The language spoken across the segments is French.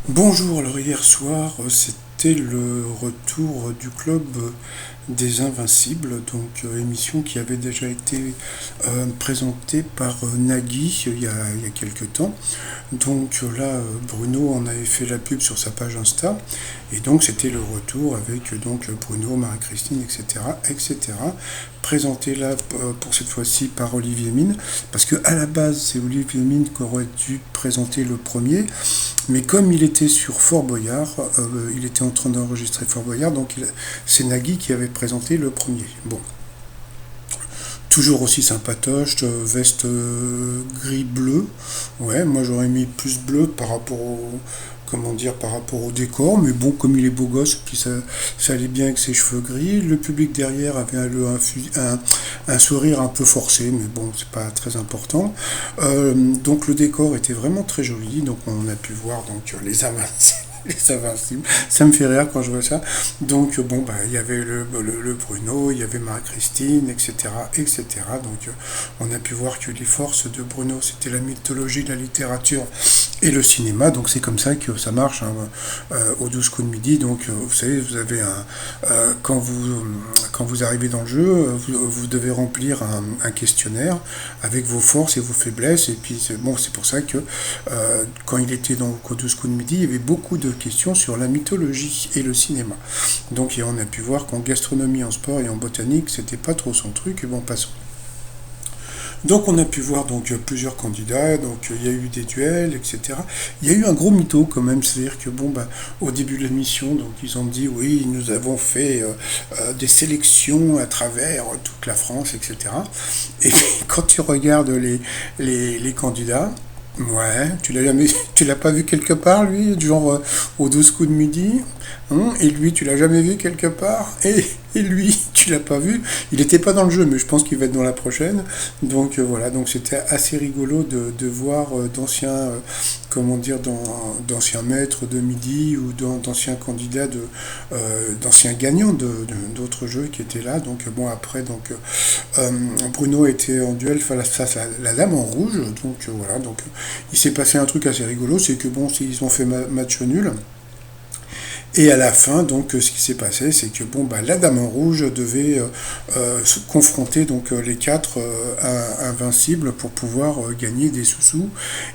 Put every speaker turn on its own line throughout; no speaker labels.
Bonjour, alors hier soir, c'était le retour du club des Invincibles, donc émission qui avait déjà été présentée par Nagui il y a quelques temps. Donc là, Bruno en avait fait la pub sur sa page Insta, et donc c'était le retour avec donc Bruno, Marie-Christine, etc., etc. Présenté là pour cette fois-ci par Olivier Mine, parce que à la base c'est Olivier Mine qui aurait dû présenter le premier, mais comme il était sur Fort Boyard, il était en train d'enregistrer Fort Boyard, donc c'est Nagui qui avait présenté le premier. Bon, toujours aussi sympatoche, veste gris-bleu. Ouais, moi j'aurais mis plus bleu par rapport au, comment dire, par rapport au décor, mais bon, comme il est beau gosse, puis ça allait bien avec ses cheveux gris. Le public derrière avait un sourire un peu forcé, mais bon, c'est pas très important. Donc le décor était vraiment très joli, donc on a pu voir donc les amas. Les Invincibles. Ça me fait rire quand je vois ça. Donc, bon, bah, il y avait le Bruno, il y avait Marie-Christine, etc., etc. Donc, on a pu voir que les forces de Bruno, c'était la mythologie, la littérature et le cinéma. Donc, c'est comme ça que ça marche hein, au 12 coups de midi. Donc, vous savez, vous avez quand vous arrivez dans le jeu, vous devez remplir un questionnaire avec vos forces et vos faiblesses. Et puis, bon, c'est pour ça que quand il était dans au 12 coups de midi, il y avait beaucoup de questions sur la mythologie et le cinéma. Donc et on a pu voir qu'en gastronomie, en sport et en botanique, c'était pas trop son truc, et bon, passons. Donc on a pu voir donc plusieurs candidats, donc il y a eu des duels, etc. Il y a eu un gros mytho quand même, c'est-à-dire que bon bah au début de l'émission, donc ils ont dit oui, nous avons fait des sélections à travers toute la France, etc. Et puis, quand tu regardes les candidats, ouais, tu l'as pas vu quelque part, lui, du genre aux 12 coups de midi, hein, et lui, tu l'as jamais vu quelque part, et lui, tu l'as pas vu. Il n'était pas dans le jeu, mais je pense qu'il va être dans la prochaine. Donc voilà, donc c'était assez rigolo de voir d'anciens, comment dire, d'anciens maîtres de midi ou d'anciens candidats d'anciens gagnants d'autres jeux qui étaient là. Donc bon après, donc Bruno était en duel face à la dame en rouge. Donc voilà, donc il s'est passé un truc assez rigolo, c'est que bon, ils ont fait match nul. Et à la fin, donc, ce qui s'est passé, c'est que bon, bah, la Dame en Rouge devait se confronter donc les quatre invincibles pour pouvoir gagner des sous-sous.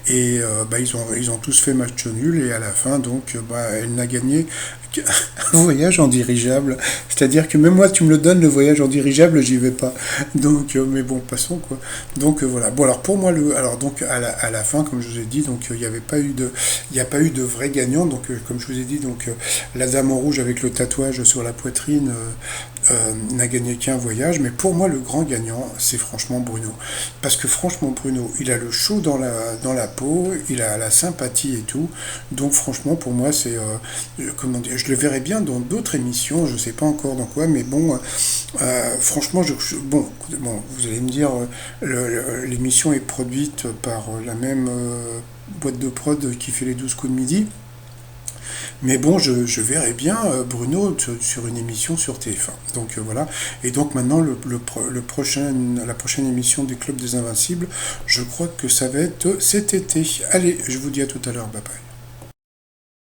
Et bah, ils ont tous fait match nul. Et à la fin, donc, bah, elle n'a gagné qu'un voyage en dirigeable. C'est-à-dire que même moi, tu me le donnes, le voyage en dirigeable, j'y vais pas. Donc, mais bon, passons quoi. Donc voilà. Bon, alors pour moi, alors donc à la fin, comme je vous ai dit, donc il n'y avait pas eu il n'y a pas eu de vrai gagnant. Donc, comme je vous ai dit, donc la dame en rouge avec le tatouage sur la poitrine n'a gagné qu'un voyage, mais pour moi le grand gagnant c'est franchement Bruno. Parce que franchement Bruno, il a le chaud dans la peau, il a la sympathie et tout, donc franchement pour moi c'est, comment dire, je le verrai bien dans d'autres émissions, je sais pas encore dans quoi, mais bon, franchement, bon, vous allez me dire, l'émission est produite par la même boîte de prod qui fait les 12 coups de midi, mais bon, je verrais bien Bruno sur une émission sur TF1. Donc voilà. Et donc maintenant, la prochaine émission des Clubs des Invincibles, je crois que ça va être cet été. Allez, je vous dis à tout à l'heure. Bye bye.